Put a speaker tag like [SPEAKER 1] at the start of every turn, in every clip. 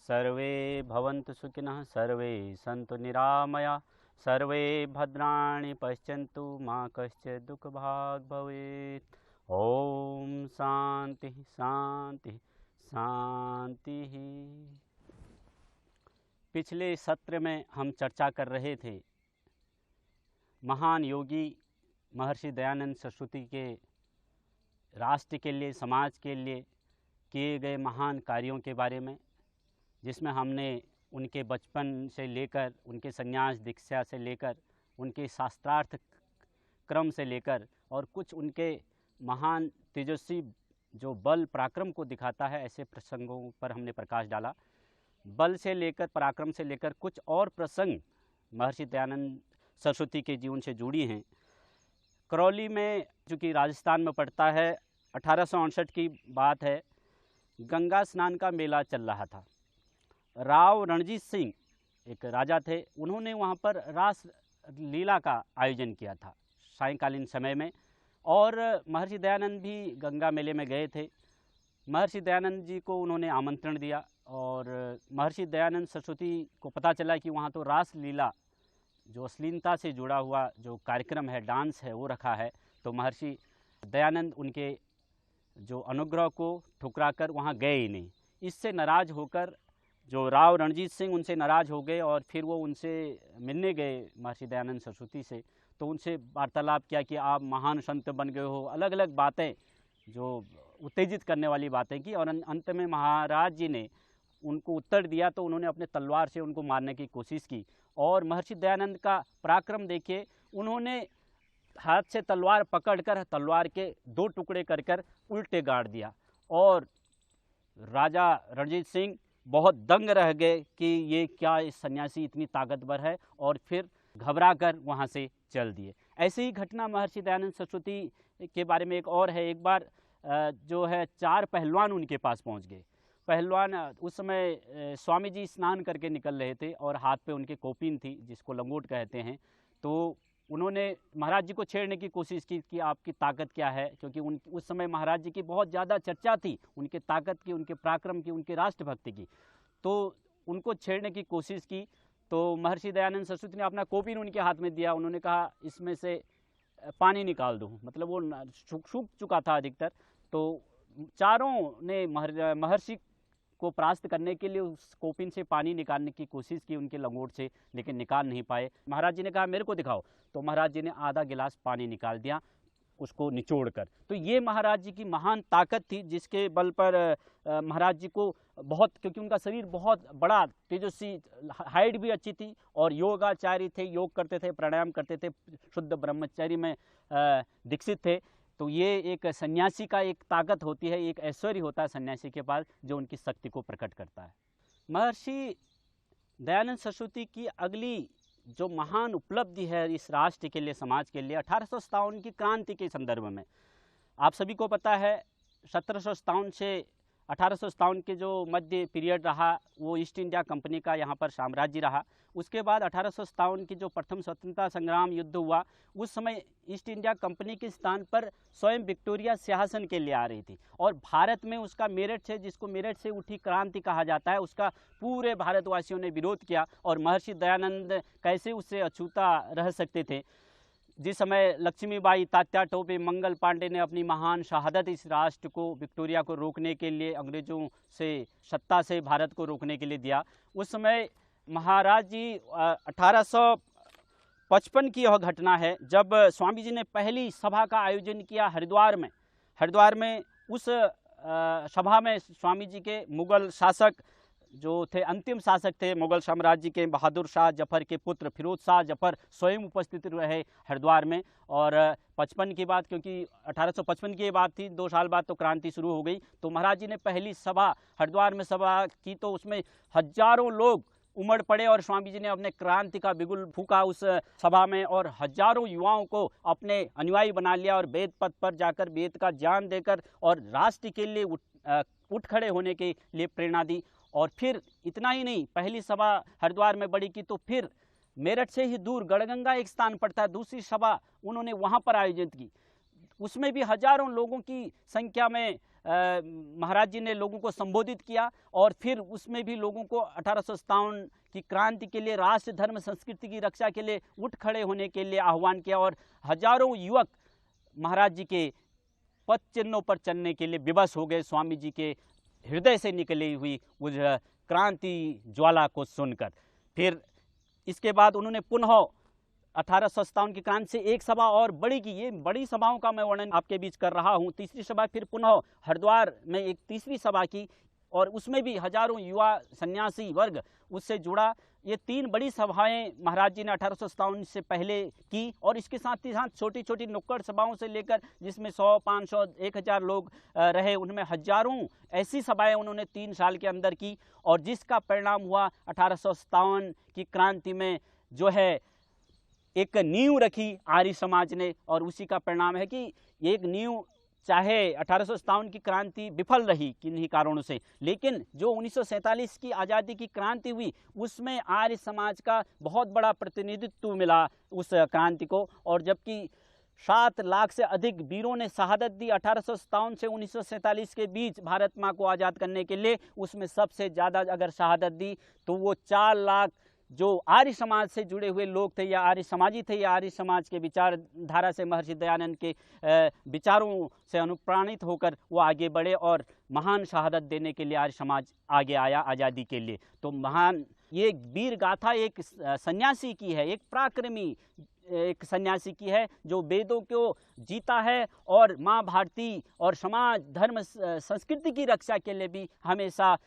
[SPEAKER 1] सर्वे भवन्तु सुखिनः, सर्वे सन्तु निरामया, सर्वे भद्राणि पश्यन्तु, मा कश्चित् दुःखभाग् भवेत्। ओम शांति शांति शांति। पिछले सत्र में हम चर्चा कर रहे थे महान योगी महर्षि दयानंद सरस्वती के राष्ट्र के लिए, समाज के लिए किए गए महान कार्यों के बारे में, जिसमें हमने उनके बचपन से लेकर उनके संन्यास दीक्षा से लेकर उनके शास्त्रार्थ क्रम से लेकर और कुछ उनके महान तेजस्वी जो बल पराक्रम को दिखाता है, ऐसे प्रसंगों पर हमने प्रकाश डाला। बल से लेकर पराक्रम से लेकर कुछ और प्रसंग महर्षि दयानंद सरस्वती के जीवन से जुड़ी हैं। करौली में, जो कि राजस्थान में पड़ता है, 1868 की बात है, गंगा स्नान का मेला चल रहा था। राव रणजीत सिंह एक राजा थे, उन्होंने वहाँ पर रास लीला का आयोजन किया था सायंकालीन समय में, और महर्षि दयानंद भी गंगा मेले में गए थे। महर्षि दयानंद जी को उन्होंने आमंत्रण दिया और महर्षि दयानंद सरस्वती को पता चला कि वहाँ तो रास लीला, जो अश्लीलता से जुड़ा हुआ जो कार्यक्रम है, डांस है, वो रखा है। तो महर्षि दयानंद उनके जो अनुग्रह को ठुकरा कर वहाँ गए ही नहीं। इससे नाराज़ होकर जो राव रणजीत सिंह उनसे नाराज़ हो गए और फिर वो उनसे मिलने गए महर्षि दयानंद सरस्वती से। तो उनसे वार्तालाप किया कि आप महान संत बन गए हो, अलग अलग बातें जो उत्तेजित करने वाली बातें की, और अंत में महाराज जी ने उनको उत्तर दिया तो उन्होंने अपने तलवार से उनको मारने की कोशिश की। और महर्षि दयानंद का पराक्रम देखिए, उन्होंने हाथ से तलवार पकड़कर तलवार के 2 टुकड़े कर कर उल्टे गाड़ दिया, और राजा रणजीत सिंह बहुत दंग रह गए कि ये क्या, इस सन्यासी इतनी ताकतवर है, और फिर घबरा कर वहाँ से चल दिए। ऐसी ही घटना महर्षि दयानंद सरस्वती के बारे में एक और है। एक बार जो है 4 पहलवान उनके पास पहुँच गए। पहलवान उस समय स्वामी जी स्नान करके निकल रहे थे और हाथ पे उनके कोपिन थी, जिसको लंगोट कहते हैं। तो उन्होंने महाराज जी को छेड़ने की कोशिश की कि आपकी ताकत क्या है, क्योंकि उस समय महाराज जी की बहुत ज़्यादा चर्चा थी, उनके ताकत की, उनके पराक्रम की, उनके राष्ट्रभक्ति की। तो उनको छेड़ने की कोशिश की तो महर्षि दयानंद सरस्वती ने अपना कोपिन उनके हाथ में दिया। उन्होंने कहा इसमें से पानी निकाल दो, मतलब वो सूख चुका था अधिकतर। तो चारों ने महर्षि को परास्त करने के लिए उस कोपिन से पानी निकालने की कोशिश की उनके लंगोट से, लेकिन निकाल नहीं पाए। महाराज जी ने कहा मेरे को दिखाओ, तो महाराज जी ने आधा गिलास पानी निकाल दिया उसको निचोड़ कर। तो ये महाराज जी की महान ताकत थी, जिसके बल पर महाराज जी को बहुत, क्योंकि उनका शरीर बहुत बड़ा, तेजस्वी, हाइट भी अच्छी थी, और योगाचार्य थे, योग करते थे, प्राणायाम करते थे, शुद्ध ब्रह्मचर्य में दीक्षित थे। तो ये एक सन्यासी का एक ताकत होती है, एक ऐश्वर्य होता है सन्यासी के पास, जो उनकी शक्ति को प्रकट करता है। महर्षि दयानंद सरस्वती की अगली जो महान उपलब्धि है इस राष्ट्र के लिए, समाज के लिए, 1857 की क्रांति के संदर्भ में। आप सभी को पता है 1757 से 1857 के जो मध्य पीरियड रहा, वो ईस्ट इंडिया कंपनी का यहाँ पर साम्राज्य रहा। उसके बाद 1857 की जो प्रथम स्वतंत्रता संग्राम युद्ध हुआ, उस समय ईस्ट इंडिया कंपनी के स्थान पर स्वयं विक्टोरिया सिंहासन के लिए आ रही थी, और भारत में उसका मेरठ से, जिसको मेरठ से उठी क्रांति कहा जाता है, उसका पूरे भारतवासियों ने विरोध किया। और महर्षि दयानंद कैसे उससे अछूता रह सकते थे। जिस समय लक्ष्मीबाई, तात्या टोपे, मंगल पांडे ने अपनी महान शहादत इस राष्ट्र को, विक्टोरिया को रोकने के लिए, अंग्रेजों से सत्ता से भारत को रोकने के लिए दिया, उस समय महाराज जी 1855 की यह घटना है, जब स्वामी जी ने पहली सभा का आयोजन किया हरिद्वार में। हरिद्वार में उस सभा में स्वामी जी के मुगल शासक जो थे, अंतिम शासक थे मुगल साम्राज्य के, बहादुर शाह जफर के पुत्र फिरोज शाह जफर स्वयं उपस्थित रहे हरिद्वार में। और 55 की बात, क्योंकि 1855 की बात थी, 2 साल बाद तो क्रांति शुरू हो गई। तो महाराज जी ने पहली सभा हरिद्वार में सभा की, तो उसमें हजारों लोग उमड़ पड़े और स्वामी जी ने अपने क्रांति का बिगुल फूका उस सभा में, और हजारों युवाओं को अपने अनुयायी बना लिया, और वेद पद पर जाकर वेद का ज्ञान देकर और राष्ट्र के लिए उठ खड़े होने के लिए प्रेरणा दी। और फिर इतना ही नहीं, पहली सभा हरिद्वार में बड़ी की, तो फिर मेरठ से ही दूर गढ़गंगा एक स्थान पड़ता है, दूसरी सभा उन्होंने वहाँ पर आयोजित की। उसमें भी हजारों लोगों की संख्या में महाराज जी ने लोगों को संबोधित किया और फिर उसमें भी लोगों को 1857 की क्रांति के लिए, राष्ट्र धर्म संस्कृति की रक्षा के लिए उठ खड़े होने के लिए आह्वान किया और हजारों युवक महाराज जी के पद चिन्हों पर चलने के लिए विवश हो गए, स्वामी जी के हृदय से निकली हुई उस क्रांति ज्वाला को सुनकर। फिर इसके बाद उन्होंने पुनः 1857 की क्रांति से एक सभा और बड़ी की। ये बड़ी सभाओं का मैं वर्णन आपके बीच कर रहा हूँ। तीसरी सभा फिर पुनः हरिद्वार में एक तीसरी सभा की और उसमें भी हजारों युवा सन्यासी वर्ग उससे जुड़ा। ये 3 बड़ी सभाएं महाराज जी ने 1857 से पहले की और इसके साथ ही साथ छोटी छोटी नुक्कड़ सभाओं से लेकर जिसमें 100, 500, 1000 लोग रहे, उनमें हजारों ऐसी सभाएं उन्होंने 3 साल के अंदर की और जिसका परिणाम हुआ 1857 की क्रांति में जो है एक नींव रखी आर्य समाज ने। और उसी का परिणाम है कि एक नींव, चाहे 1857 की क्रांति विफल रही किन्हीं कारणों से, लेकिन जो 1947 की आज़ादी की क्रांति हुई उसमें आर्य समाज का बहुत बड़ा प्रतिनिधित्व मिला उस क्रांति को। और जबकि 7 लाख से अधिक वीरों ने शहादत दी 1857 से 1947 के बीच भारत माँ को आज़ाद करने के लिए, उसमें सबसे ज़्यादा अगर शहादत दी तो वो 4 लाख जो आर्य समाज से जुड़े हुए लोग थे या आर्य समाजी थे या आर्य समाज के विचारधारा से महर्षि दयानंद के विचारों से अनुप्राणित होकर वो आगे बढ़े और महान शहादत देने के लिए आर्य समाज आगे आया आज़ादी के लिए। तो महान ये वीर गाथा एक सन्यासी की है, एक पराक्रमी एक सन्यासी की है जो वेदों को जीता है और माँ भारती और समाज धर्म संस्कृति की रक्षा के लिए भी हमेशा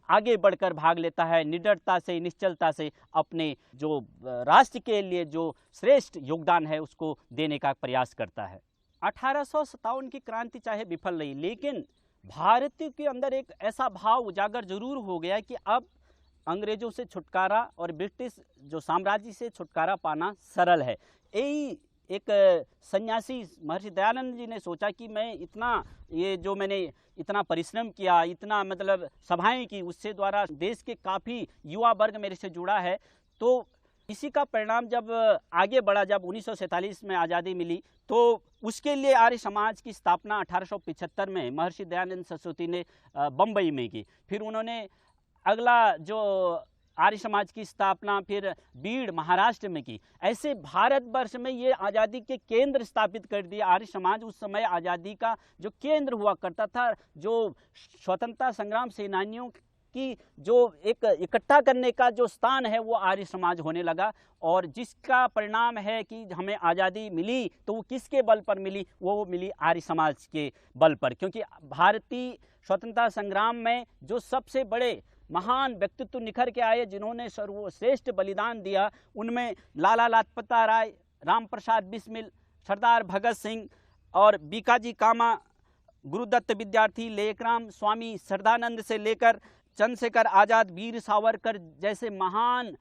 [SPEAKER 1] आगे बढ़कर भाग लेता है, निडरता से, निश्चलता से अपने जो राष्ट्र के लिए जो श्रेष्ठ योगदान है उसको देने का प्रयास करता है। 1857 की क्रांति चाहे विफल रही, लेकिन भारतीयों के अंदर एक ऐसा भाव उजागर जरूर हो गया कि अब अंग्रेजों से छुटकारा और ब्रिटिश जो साम्राज्य से छुटकारा पाना सरल है। यही एक सन्यासी महर्षि दयानंद जी ने सोचा कि मैं मैंने इतना परिश्रम किया, इतना मतलब सभाएं की, उससे द्वारा देश के काफ़ी युवा वर्ग मेरे से जुड़ा है। तो इसी का परिणाम जब आगे बढ़ा, जब 1947 में आज़ादी मिली तो उसके लिए आर्य समाज की स्थापना 1875 में महर्षि दयानंद सरस्वती ने बम्बई में की। फिर उन्होंने अगला जो आर्य समाज की स्थापना फिर बीड़ महाराष्ट्र में की। ऐसे भारतवर्ष में ये आज़ादी के केंद्र स्थापित कर दिए आर्य समाज। उस समय आज़ादी का जो केंद्र हुआ करता था, जो स्वतंत्रता संग्राम सेनानियों की जो एक इकट्ठा करने का जो स्थान है वो आर्य समाज होने लगा। और जिसका परिणाम है कि हमें आज़ादी मिली तो वो किसके बल पर मिली? वो मिली आर्य समाज के बल पर। क्योंकि भारतीय स्वतंत्रता संग्राम में जो सबसे बड़े महान व्यक्तित्व निखर के आए, जिन्होंने सर्वश्रेष्ठ बलिदान दिया, उनमें लाला लाजपत राय, राम प्रसाद बिस्मिल, सरदार भगत सिंह और बीकाजी कामा, गुरुदत्त विद्यार्थी, लेकराम स्वामी श्रद्धानंद से लेकर चंद्रशेखर आज़ाद, वीर सावरकर जैसे महान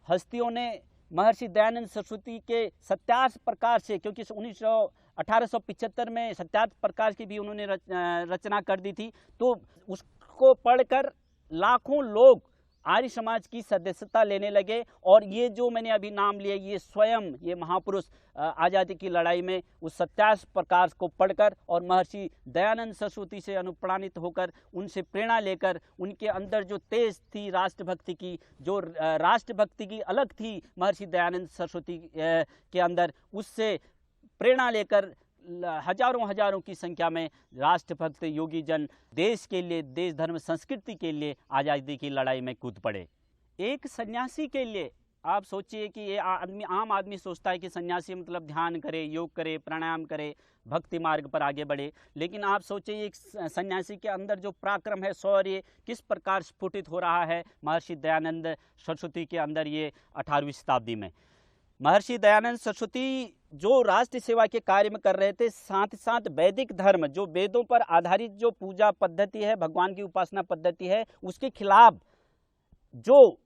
[SPEAKER 1] हस्तियों ने महर्षि दयानंद सरस्वती के सत्यार्थ प्रकाश से, क्योंकि 1875 में सत्यार्थ प्रकाश की भी उन्होंने रचना कर दी थी, तो उसको पढ़कर लाखों लोग आर्य समाज की सदस्यता लेने लगे। और ये जो मैंने अभी नाम लिया, ये स्वयं ये महापुरुष आज़ादी की लड़ाई में उस सत्यार्थ प्रकाश को पढ़कर और महर्षि दयानंद सरस्वती से अनुप्राणित होकर, उनसे प्रेरणा लेकर, उनके अंदर जो तेज थी राष्ट्रभक्ति की, जो राष्ट्रभक्ति की अलग थी महर्षि दयानंद सरस्वती के अंदर, उससे प्रेरणा लेकर हजारों की संख्या में राष्ट्रभक्त योगी जन देश के लिए, देश धर्म संस्कृति के लिए आज़ादी की लड़ाई में कूद पड़े। एक सन्यासी के लिए आप सोचिए कि ये आम आदमी सोचता है कि सन्यासी मतलब ध्यान करे, योग करे, प्राणायाम करे, भक्ति मार्ग पर आगे बढ़े। लेकिन आप सोचिए एक सन्यासी के अंदर जो पराक्रम है, शौर्य किस प्रकार स्फुटित हो रहा है महर्षि दयानंद सरस्वती के अंदर ये 18वीं शताब्दी में। महर्षि दयानंद सरस्वती जो राष्ट्र सेवा के कार्य में कर रहे थे, साथ ही साथ वैदिक धर्म, जो वेदों पर आधारित जो पूजा पद्धति है, भगवान की उपासना पद्धति है, उसके खिलाफ जो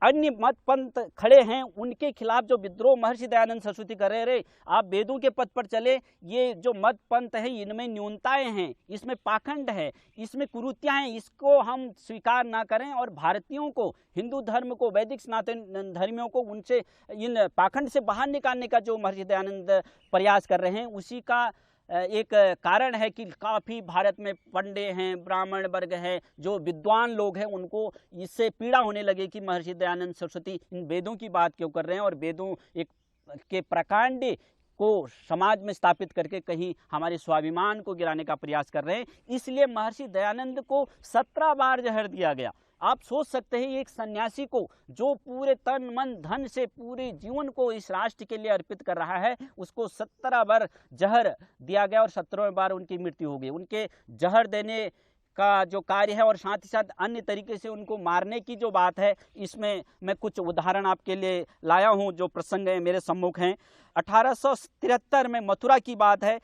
[SPEAKER 1] अन्य मत पंथ खड़े हैं, उनके खिलाफ जो विद्रोह महर्षि दयानंद सरस्वती कर रहे, आप वेदों के पथ पर चले, ये जो मत पंथ है इनमें न्यूनताएं हैं, इसमें पाखंड है, इसमें कुरीतियां हैं, इसको हम स्वीकार ना करें और भारतीयों को, हिंदू धर्म को, वैदिक सनातन धर्मियों को उनसे इन पाखंड से बाहर निकालने का जो महर्षि दयानंद प्रयास कर रहे हैं, उसी का एक कारण है कि काफ़ी भारत में पंडे हैं, ब्राह्मण वर्ग हैं, जो विद्वान लोग हैं, उनको इससे पीड़ा होने लगे कि महर्षि दयानंद सरस्वती इन वेदों की बात क्यों कर रहे हैं और वेदों एक के प्रकांड को समाज में स्थापित करके कहीं हमारे स्वाभिमान को गिराने का प्रयास कर रहे हैं। इसलिए महर्षि दयानंद को 17 बार जहर दिया गया। आप सोच सकते हैं एक सन्यासी को जो पूरे तन मन धन से पूरे जीवन को इस राष्ट्र के लिए अर्पित कर रहा है, उसको 17 बार जहर दिया गया और 17वें बार उनकी मृत्यु हो गई। उनके जहर देने का जो कार्य है और साथ ही साथ अन्य तरीके से उनको मारने की जो बात है, इसमें मैं कुछ उदाहरण आपके लिए लाया हूं जो प्रसंग है मेरे सम्मुख हैं। 1873 में मथुरा की बात है।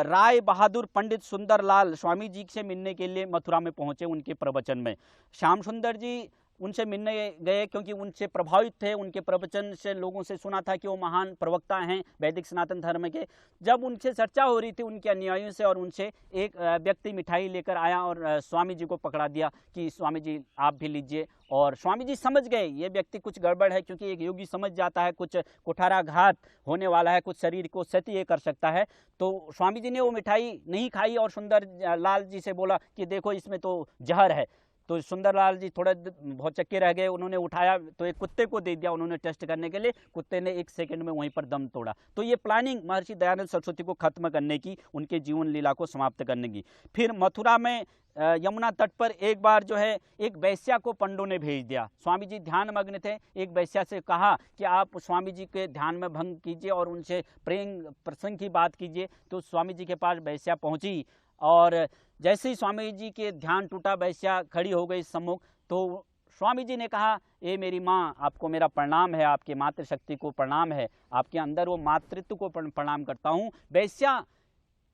[SPEAKER 1] राय बहादुर पंडित सुंदरलाल स्वामी जी से मिलने के लिए मथुरा में पहुंचे उनके प्रवचन में। श्याम सुंदर जी उनसे मिलने गए क्योंकि उनसे प्रभावित थे, उनके प्रवचन से लोगों से सुना था कि वो महान प्रवक्ता हैं वैदिक सनातन धर्म के। जब उनसे चर्चा हो रही थी उनके अनुयायियों से और उनसे, एक व्यक्ति मिठाई लेकर आया और स्वामी जी को पकड़ा दिया कि स्वामी जी आप भी लीजिए। और स्वामी जी समझ गए ये व्यक्ति कुछ गड़बड़ है, क्योंकि एक योगी समझ जाता है कुछ कुठाराघात होने वाला है, कुछ शरीर को क्षति ये कर सकता है। तो स्वामी जी ने वो मिठाई नहीं खाई और सुंदर लाल जी से बोला कि देखो इसमें तो जहर है। तो सुंदरलाल जी थोड़ा बहुत चक्के रह गए, उन्होंने उठाया तो एक कुत्ते को दे दिया उन्होंने टेस्ट करने के लिए। कुत्ते ने 1 सेकंड में वहीं पर दम तोड़ा। तो ये प्लानिंग महर्षि दयानंद सरस्वती को खत्म करने की, उनके जीवन लीला को समाप्त करने की। फिर मथुरा में यमुना तट पर एक बार जो है एक वैश्या को पंडों ने भेज दिया। स्वामी जी ध्यान मग्न थे, एक वैश्या से कहा कि आप स्वामी जी के ध्यान में भंग कीजिए और उनसे प्रेम प्रसंग की बात कीजिए। तो स्वामी जी के पास वैश्या पहुंची और जैसे ही स्वामी जी के ध्यान टूटा, वैश्या खड़ी हो गई सम्मुख। तो स्वामी जी ने कहा, ये मेरी माँ, आपको मेरा प्रणाम है, आपके मातृशक्ति को प्रणाम है, आपके अंदर वो मातृत्व को प्रणाम करता हूँ। वैश्या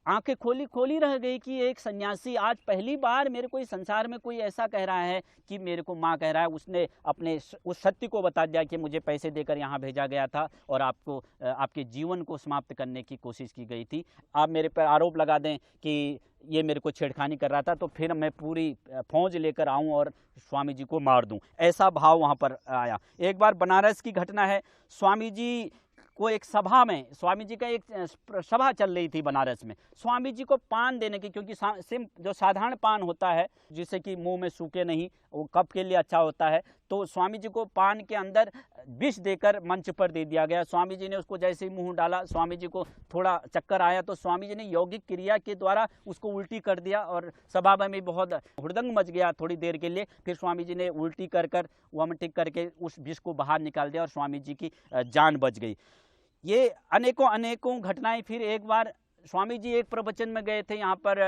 [SPEAKER 1] आंखें खोली रह गई कि एक सन्यासी आज पहली बार मेरे को इस संसार में कोई ऐसा कह रहा है कि मेरे को माँ कह रहा है। उसने अपने उस सत्य को बता दिया कि मुझे पैसे देकर यहाँ भेजा गया था और आपको आपके जीवन को समाप्त करने की कोशिश की गई थी। आप मेरे पर आरोप लगा दें कि ये मेरे को छेड़खानी कर रहा था, तो फिर मैं पूरी फौज लेकर आऊँ और स्वामी जी को मार दूँ, ऐसा भाव वहाँ पर आया। एक बार बनारस की घटना है। स्वामी जी को एक सभा में, स्वामी जी का एक सभा चल रही थी बनारस में, स्वामी जी को पान देने की, क्योंकि जो साधारण पान होता है जिससे कि मुंह में सूखे नहीं, वो कफ के लिए अच्छा होता है, तो स्वामी जी को पान के अंदर विष देकर मंच पर दे दिया गया। स्वामी जी ने उसको जैसे ही मुंह डाला, स्वामी जी को थोड़ा चक्कर आया तो स्वामी जी ने यौगिक क्रिया के द्वारा उसको उल्टी कर दिया और सभा में बहुत हुड़दंग मच गया थोड़ी देर के लिए। फिर स्वामी जी ने उल्टी कर वॉमिटिंग करके उस विष को बाहर निकाल दिया और स्वामी जी की जान बच गई। ये अनेकों घटनाएं। फिर एक बार स्वामी जी एक प्रवचन में गए थे यहाँ पर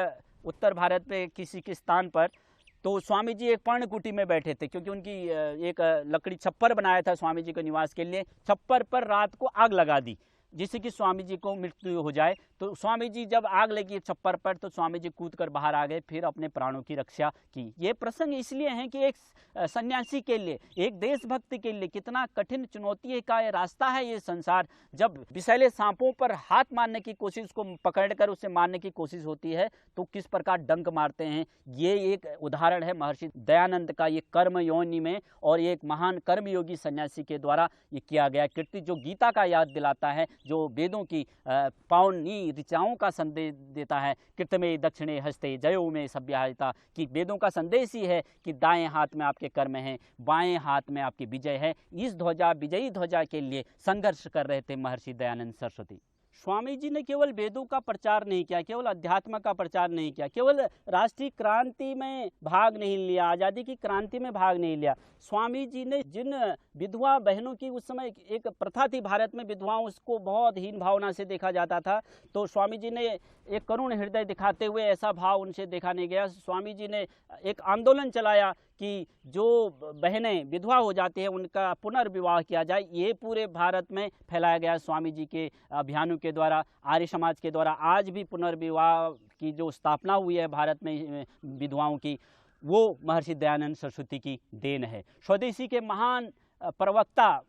[SPEAKER 1] उत्तर भारत पे किसी के स्थान पर, तो स्वामी जी एक पर्णकुटी में बैठे थे, क्योंकि उनकी एक लकड़ी छप्पर बनाया था स्वामी जी के निवास के लिए। छप्पर पर रात को आग लगा दी जिससे कि स्वामी जी को मृत्यु हो जाए। तो स्वामी जी जब आग लगी छप्पर पर तो स्वामी जी कूद कर बाहर आ गए, फिर अपने प्राणों की रक्षा की। ये प्रसंग इसलिए हैं कि एक सन्यासी के लिए, एक देशभक्ति के लिए कितना कठिन चुनौती का ये रास्ता है ये संसार। जब विषैले सांपों पर हाथ मारने की कोशिश, उसको पकड़कर उसे मारने की कोशिश होती है तो किस प्रकार डंक मारते हैं। ये एक उदाहरण है महर्षि दयानंद का, ये कर्म योनि में और एक महान कर्मयोगी सन्यासी के द्वारा ये किया गया कृत्य, जो गीता का याद दिलाता है, जो वेदों की पावनी ऋचाओं का संदेश देता है। कृतमे दक्षिणे हस्ते जयो में सभ्यता, कि वेदों का संदेश ही है कि दाएं हाथ में आपके कर्म हैं, बाएं हाथ में आपकी विजय है। इस ध्वजा, विजयी ध्वजा के लिए संघर्ष कर रहे थे महर्षि दयानंद सरस्वती। स्वामी जी ने केवल वेदों का प्रचार नहीं किया, केवल अध्यात्म का प्रचार नहीं किया, केवल राष्ट्रीय क्रांति में भाग नहीं लिया, आज़ादी की क्रांति में भाग नहीं लिया। स्वामी जी ने जिन विधवा बहनों की, उस समय एक प्रथा थी भारत में, विधवाओं को बहुत हीन भावना से देखा जाता था, तो स्वामी जी ने एक करुण हृदय दिखाते हुए ऐसा भाव उनसे देखा नहीं गया। स्वामी जी ने एक आंदोलन चलाया कि जो बहनें विधवा हो जाती हैं उनका पुनर्विवाह किया जाए। ये पूरे भारत में फैलाया गया स्वामी जी के अभियानों के द्वारा, आर्य समाज के द्वारा। आज भी पुनर्विवाह की जो स्थापना हुई है भारत में विधवाओं की, वो महर्षि दयानंद सरस्वती की देन है। स्वदेशी के महान प्रवक्ता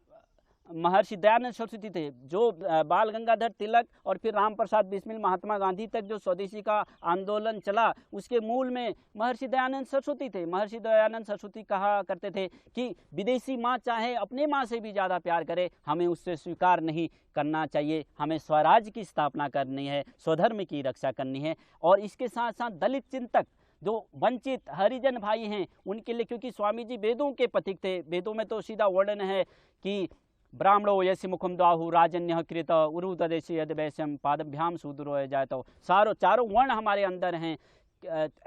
[SPEAKER 1] महर्षि दयानंद सरस्वती थे, जो बाल गंगाधर तिलक और फिर राम प्रसाद बिस्मिल महात्मा गांधी तक जो स्वदेशी का आंदोलन चला, उसके मूल में महर्षि दयानंद सरस्वती थे। महर्षि दयानंद सरस्वती कहा करते थे कि विदेशी माँ चाहे अपने माँ से भी ज़्यादा प्यार करे, हमें उससे स्वीकार नहीं करना चाहिए। हमें स्वराज की स्थापना करनी है, स्वधर्म की रक्षा करनी है। और इसके साथ साथ दलित चिंतक, जो वंचित हरिजन भाई हैं, उनके लिए, क्योंकि स्वामी जी वेदों के पथिक थे। वेदों में तो सीधा वर्णन है कि ब्राह्मणो यस्य मुखम द्वाहु राजन्य कृत उरुदेशी यद वैश्यम पादभ्याम शूद्रो जाए। तो चारों वर्ण हमारे अंदर हैं,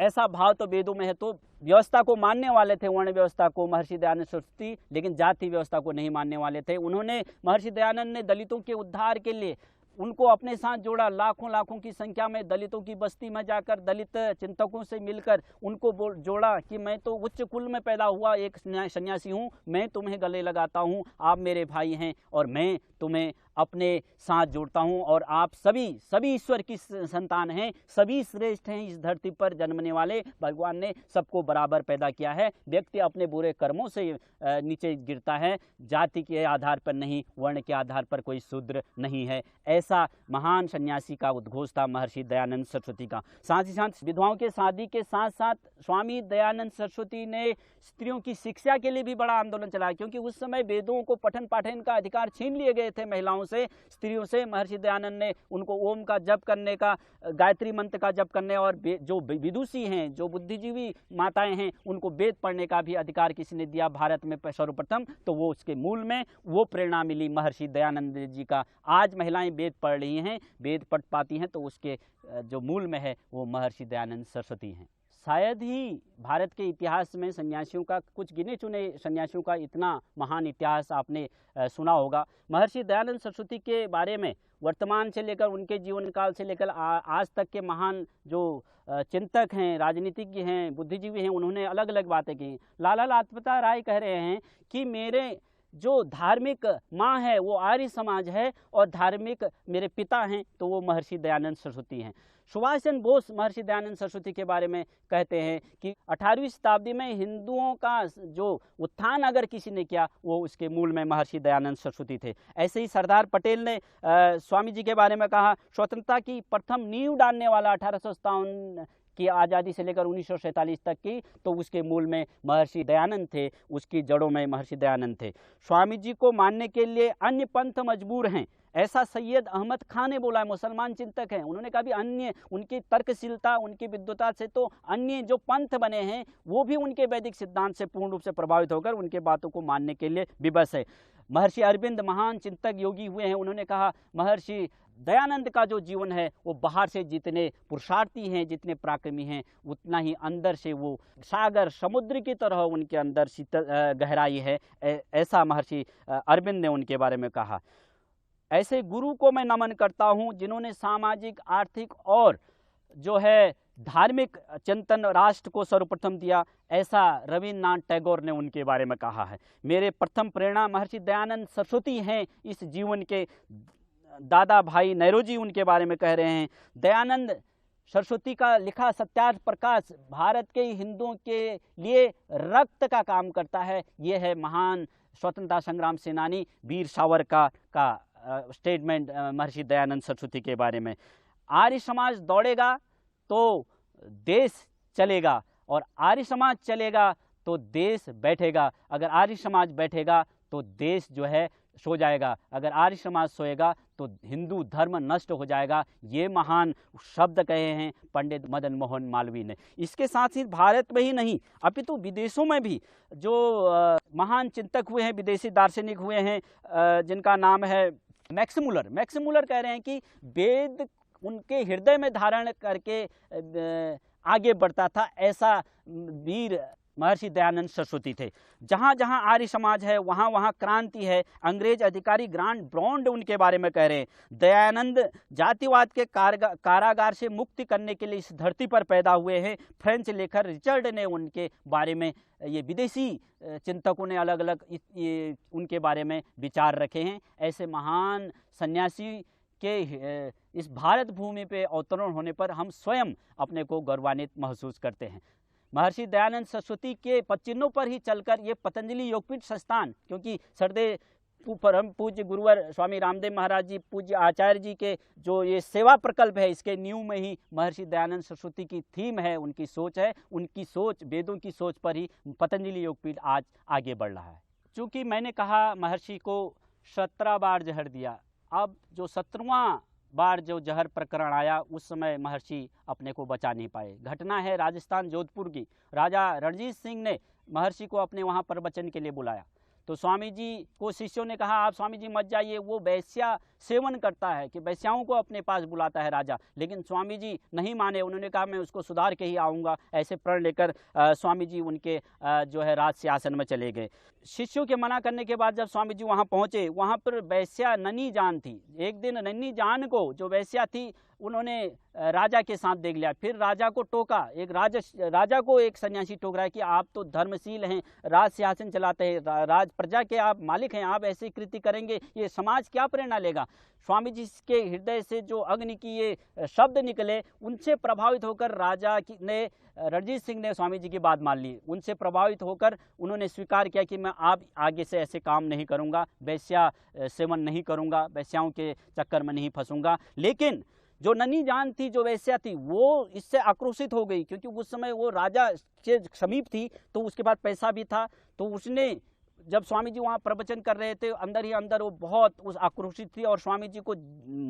[SPEAKER 1] ऐसा भाव तो वेदों में है। तो व्यवस्था को मानने वाले थे, वर्ण व्यवस्था को, महर्षि दयानंद सरस्वती, लेकिन जाति व्यवस्था को नहीं मानने वाले थे। उन्होंने, महर्षि दयानंद ने दलितों के उद्धार के लिए उनको अपने साथ जोड़ा। लाखों की संख्या में दलितों की बस्ती में जाकर दलित चिंतकों से मिलकर उनको जोड़ा कि मैं तो उच्च कुल में पैदा हुआ एक सन्यासी हूँ, मैं तुम्हें गले लगाता हूँ, आप मेरे भाई हैं और मैं तुम्हें अपने साथ जोड़ता हूँ और आप सभी ईश्वर की संतान हैं, सभी श्रेष्ठ हैं। इस धरती पर जन्मने वाले भगवान ने सबको बराबर पैदा किया है। व्यक्ति अपने बुरे कर्मों से नीचे गिरता है, जाति के आधार पर नहीं, वर्ण के आधार पर कोई शूद्र नहीं है। ऐसा महान सन्यासी का उद्घोष था महर्षि दयानंद सरस्वती का। साथ ही साथ विधवाओं के शादी के साथ साथ स्वामी दयानंद सरस्वती ने स्त्रियों की शिक्षा के लिए भी बड़ा आंदोलन चलाया, क्योंकि उस समय वेदों को पठन पाठन का अधिकार छीन लिए गए थे महिलाओं से, स्त्रियों से। महर्षि दयानंद ने उनको ओम का जप करने का, गायत्री मंत्र का जप करने, और जो विदुषी हैं, जो बुद्धिजीवी माताएं हैं, उनको वेद पढ़ने का भी अधिकार किसी ने दिया भारत में सर्वप्रथम। तो वो उसके मूल में वो प्रेरणा मिली महर्षि दयानंद जी का। आज महिलाएं वेद पढ़ रही हैं, वेद पढ़ पाती हैं, तो उसके जो मूल में है वो महर्षि दयानंद सरस्वती हैं। शायद ही भारत के इतिहास में सन्यासियों का, कुछ गिने चुने सन्यासियों का इतना महान इतिहास आपने सुना होगा। महर्षि दयानंद सरस्वती के बारे में वर्तमान से लेकर, उनके जीवन काल से लेकर आज तक के महान जो चिंतक हैं, राजनीतिज्ञ हैं, बुद्धिजीवी हैं, उन्होंने अलग अलग बातें की। लाला लाजपत राय कह रहे हैं कि मेरे जो धार्मिक माँ है वो आर्य समाज है और धार्मिक मेरे पिता हैं तो वो महर्षि दयानंद सरस्वती हैं। सुभाष चंद्र बोस महर्षि दयानंद सरस्वती के बारे में कहते हैं कि 18वीं शताब्दी में हिंदुओं का जो उत्थान अगर किसी ने किया, वो उसके मूल में महर्षि दयानंद सरस्वती थे। ऐसे ही सरदार पटेल ने स्वामी जी के बारे में कहा, स्वतंत्रता की प्रथम नींव डालने वाला 1857 की आज़ादी से लेकर 1947 तक की, तो उसके मूल में महर्षि दयानंद थे, उसकी जड़ों में महर्षि दयानंद थे। स्वामी जी को मानने के लिए अन्य पंथ मजबूर हैं, ऐसा सैयद अहमद खान ने बोला है। मुसलमान चिंतक हैं, उन्होंने कहा भी अन्य, उनकी तर्कशीलता, उनकी विद्वता से तो अन्य जो पंथ बने हैं वो भी उनके वैदिक सिद्धांत से पूर्ण रूप से प्रभावित होकर उनके बातों को मानने के लिए विवश है। महर्षि अरविंद महान चिंतक योगी हुए हैं, उन्होंने कहा महर्षि दयानंद का जो जीवन है वो बाहर से जितने पुरुषार्थी हैं, जितने पराक्रमी हैं, उतना ही अंदर से वो सागर समुद्र की तरह उनके अंदर शीतल गहराई है। ऐसा महर्षि अरविंद ने उनके बारे में कहा। ऐसे गुरु को मैं नमन करता हूँ जिन्होंने सामाजिक, आर्थिक और जो है धार्मिक चिंतन राष्ट्र को सर्वप्रथम दिया, ऐसा रविन्द्रनाथ टैगोर ने उनके बारे में कहा है। मेरे प्रथम प्रेरणा महर्षि दयानंद सरस्वती हैं इस जीवन के। दादा भाई नैरोजी उनके बारे में कह रहे हैं, दयानंद सरस्वती का लिखा सत्यार्थ प्रकाश भारत के हिंदुओं के लिए रक्त का काम करता है। ये है महान स्वतंत्रता संग्राम सेनानी वीर सावरकर का स्टेटमेंट महर्षि दयानंद सरस्वती के बारे में। आर्य समाज दौड़ेगा तो देश चलेगा, और आर्य समाज चलेगा तो देश बैठेगा। अगर आर्य समाज बैठेगा तो देश जो है सो जाएगा, अगर आर्य समाज सोएगा तो हिंदू धर्म नष्ट हो जाएगा। ये महान शब्द कहे हैं पंडित मदन मोहन मालवीय ने। इसके साथ ही भारत में ही नहीं अपितु विदेशों में भी जो महान चिंतक हुए हैं, विदेशी दार्शनिक हुए हैं, जिनका नाम है मैक्स मुलर कह रहे हैं कि वेद उनके हृदय में धारण करके आगे बढ़ता था। ऐसा वीर महर्षि दयानंद सरस्वती थे। जहाँ जहाँ आर्य समाज है वहाँ वहाँ क्रांति है। अंग्रेज अधिकारी ग्रांट ब्रॉन्ड उनके बारे में कह रहे हैं, दयानंद जातिवाद के कारागार से मुक्ति करने के लिए इस धरती पर पैदा हुए हैं। फ्रेंच लेखक रिचर्ड ने उनके बारे में, ये विदेशी चिंतकों ने अलग अलग उनके बारे में विचार रखे हैं। ऐसे महान सन्यासी के इस भारत भूमि पे अवतरण होने पर हम स्वयं अपने को गौरवान्वित महसूस करते हैं। महर्षि दयानंद सरस्वती के पदचिन्हों पर ही चलकर ये पतंजलि योगपीठ संस्थान, क्योंकि सरदे परम पूज्य गुरुवर स्वामी रामदेव महाराज जी, पूज्य आचार्य जी के जो ये सेवा प्रकल्प है, इसके न्यू में ही महर्षि दयानंद सरस्वती की थीम है, उनकी सोच है, उनकी सोच, वेदों की सोच पर ही पतंजलि योगपीठ आज आगे बढ़ रहा है। चूँकि मैंने कहा महर्षि को 17 बार जहर दिया, अब जो 17वां बार जो जहर प्रकरण आया उस समय महर्षि अपने को बचा नहीं पाए। घटना है राजस्थान जोधपुर की। राजा रणजीत सिंह ने महर्षि को अपने वहाँ प्रवचन के लिए बुलाया, तो स्वामी जी को शिष्यों ने कहा आप स्वामी जी मत जाइए, वो वैश्या सेवन करता है, कि वैश्याओं को अपने पास बुलाता है राजा। लेकिन स्वामी जी नहीं माने, उन्होंने कहा मैं उसको सुधार के ही आऊँगा। ऐसे प्रण लेकर स्वामी जी उनके जो है राज सिंहासन में चले गए। शिष्यों के मना करने के बाद जब स्वामी जी वहाँ पहुँचे, वहाँ पर वैश्या ननी जान थी। एक दिन ननी जान को, जो वैश्या थी, उन्होंने राजा के साथ देख लिया। फिर राजा को टोका, राजा को एक सन्यासी टोक रहा है कि आप तो धर्मशील हैं, राज सिंहासन चलाते हैं, राज प्रजा के आप मालिक हैं, आप ऐसी कृति करेंगे, ये समाज क्या प्रेरणा लेगा। स्वामी जी के हृदय से जो अग्नि की ये शब्द निकले, उनसे प्रभावित होकर राजा ने, रणजीत सिंह ने स्वामी जी की बात मान ली। उनसे प्रभावित होकर उन्होंने स्वीकार किया कि मैं आप आगे से ऐसे काम नहीं करूँगा, वैश्या सेवन नहीं करूँगा, वैश्याओं के चक्कर में नहीं फंसूँगा। लेकिन जो ननी जान थी, जो वैश्या थी, वो इससे आक्रोशित हो गई, क्योंकि उस समय वो राजा के समीप थी, तो उसके पास पैसा भी था। तो उसने, जब स्वामी जी वहाँ प्रवचन कर रहे थे, अंदर ही अंदर वो बहुत उस आक्रोशित थी और स्वामी जी को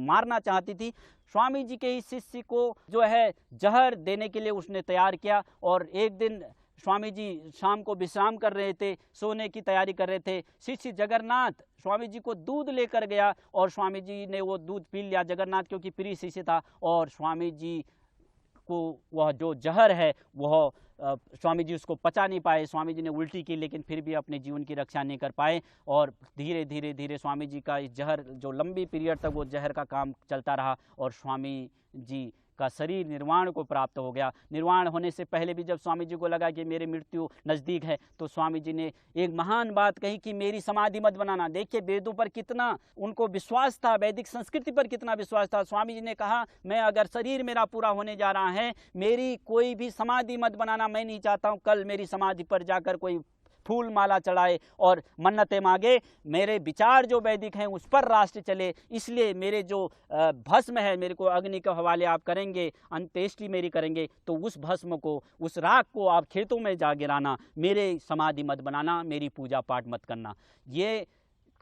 [SPEAKER 1] मारना चाहती थी। स्वामी जी के ही शिष्य को जो है जहर देने के लिए उसने तैयार किया। और एक दिन स्वामी जी शाम को विश्राम कर रहे थे, सोने की तैयारी कर रहे थे। शिष्य जगन्नाथ स्वामी जी को दूध लेकर गया और स्वामी जी ने वो दूध पी लिया। जगन्नाथ क्योंकि प्रिय शिष्य था, और स्वामी जी को वह जो जहर है वह स्वामी जी उसको पचा नहीं पाए। स्वामी जी ने उल्टी की, लेकिन फिर भी अपने जीवन की रक्षा नहीं कर पाए। और धीरे धीरे धीरे स्वामी जी का इस जहर, जो लंबी पीरियड तक वो जहर का काम चलता रहा, और स्वामी जी का शरीर निर्वाण को प्राप्त हो गया। निर्वाण होने से पहले भी जब स्वामी जी को लगा कि मेरी मृत्यु नज़दीक है, तो स्वामी जी ने एक महान बात कही कि मेरी समाधि मत बनाना। देखिए वेदों पर कितना उनको विश्वास था, वैदिक संस्कृति पर कितना विश्वास था। स्वामी जी ने कहा मैं, अगर शरीर मेरा पूरा होने जा रहा है, मेरी कोई भी समाधि मत बनाना। मैं नहीं चाहता हूँ कल मेरी समाधि पर जाकर कोई फूल माला चढ़ाए और मन्नतें मांगे। मेरे विचार जो वैदिक हैं उस पर राष्ट्र चले, इसलिए मेरे जो भस्म है, मेरे को अग्नि के हवाले आप करेंगे, अंत्येष्टि मेरी करेंगे, तो उस भस्म को, उस राख को आप खेतों में जा गिराना, मेरे समाधि मत बनाना, मेरी पूजा पाठ मत करना। ये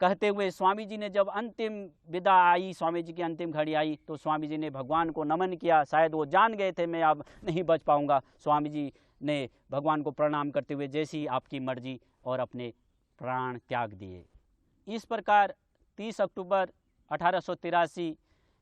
[SPEAKER 1] कहते हुए स्वामी जी ने जब अंतिम विदा आई, स्वामी जी की अंतिम घड़ी आई, तो स्वामी जी ने भगवान को नमन किया। शायद वो जान गए थे मैं अब नहीं बच पाऊंगा। स्वामी जी ने भगवान को प्रणाम करते हुए जैसी आपकी मर्जी, और अपने प्राण त्याग दिए। इस प्रकार 30 अक्टूबर 1883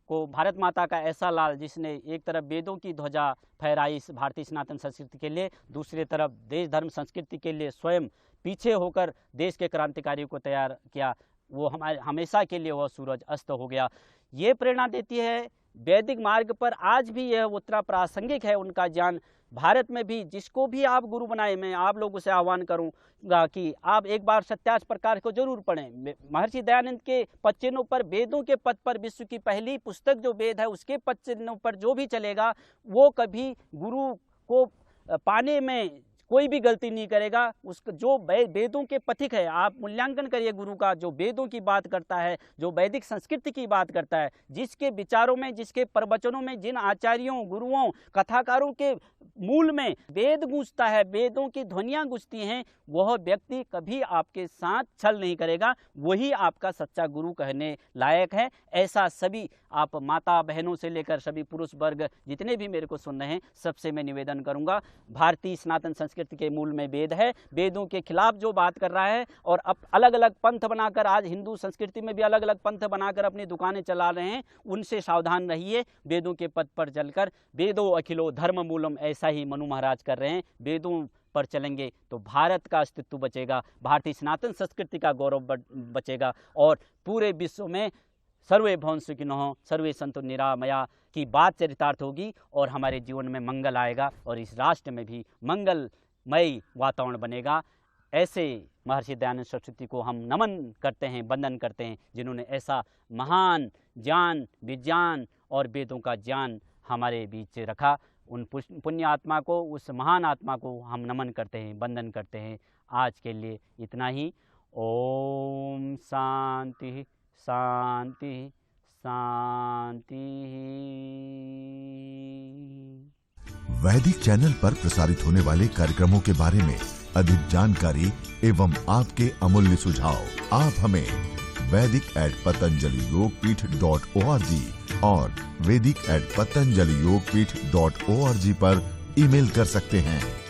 [SPEAKER 1] को भारत माता का ऐसा लाल, जिसने एक तरफ वेदों की ध्वजा फहराई भारतीय सनातन संस्कृति के लिए, दूसरी तरफ देश धर्म संस्कृति के लिए स्वयं पीछे होकर देश के क्रांतिकारियों को तैयार किया, वो हमारे हमेशा के लिए वह सूरज अस्त हो गया। ये प्रेरणा देती है वैदिक मार्ग पर आज भी यह उतना प्रासंगिक है उनका ज्ञान। भारत में भी जिसको भी आप गुरु बनाए, मैं आप लोगों से आह्वान करूंगा कि आप एक बार सत्यार्थ प्रकाश को जरूर पढ़ें। महर्षि दयानंद के 5 चिन्हों पर, वेदों के पद पर, विश्व की पहली पुस्तक जो वेद है उसके 5 चिन्हों पर जो भी चलेगा, वो कभी गुरु को पाने में कोई भी गलती नहीं करेगा। उसका जो वेदों के पथिक है, आप मूल्यांकन करिए गुरु का, जो वेदों की बात करता है, जो वैदिक संस्कृति की बात करता है, जिसके विचारों में, जिसके प्रवचनों में, जिन आचार्यों, गुरुओं, कथाकारों के मूल में वेद गूंजता है, वेदों की ध्वनियाँ गूंजती हैं, वह व्यक्ति कभी आपके साथ छल नहीं करेगा। वही आपका सच्चा गुरु कहने लायक है। ऐसा सभी आप माता बहनों से लेकर सभी पुरुष वर्ग जितने भी मेरे को सुन रहे हैं, सबसे मैं निवेदन करूंगा। भारतीय सनातन संस्कृति के मूल में वेद है। वेदों के खिलाफ जो बात कर रहा है और अब अलग अलग पंथ बनाकर, आज हिंदू संस्कृति में भी अलग अलग पंथ बनाकर अपनी दुकानें चला रहे हैं, उनसे सावधान रहिए। वेदों के पद पर चलकर, वेदो अखिलो धर्म मूलम, ऐसा ही मनु महाराज कर रहे हैं। वेदों पर चलेंगे तो भारत का अस्तित्व बचेगा, भारतीय सनातन संस्कृति का गौरव बचेगा, और पूरे विश्व में सर्वे भवन्तु सुखिनः सर्वे सन्तु निरामया की बात चरितार्थ होगी, और हमारे जीवन में मंगल आएगा, और इस राष्ट्र में भी मंगलमय वातावरण बनेगा। ऐसे महर्षि दयानंद सरस्वती को हम नमन करते हैं, वंदन करते हैं, जिन्होंने ऐसा महान ज्ञान, विज्ञान और वेदों का ज्ञान हमारे बीच रखा। उन पुण्य आत्मा को, उस महान आत्मा को हम नमन करते हैं, वंदन करते हैं। आज के लिए इतना ही, ओम शांति शांति शांति।
[SPEAKER 2] वैदिक चैनल पर प्रसारित होने वाले कार्यक्रमों के बारे में अधिक जानकारी एवं आपके अमूल्य सुझाव आप हमें vedic@patanjaliyogpeeth.org और vedic@patanjaliyogpeeth.org पर ईमेल कर सकते हैं।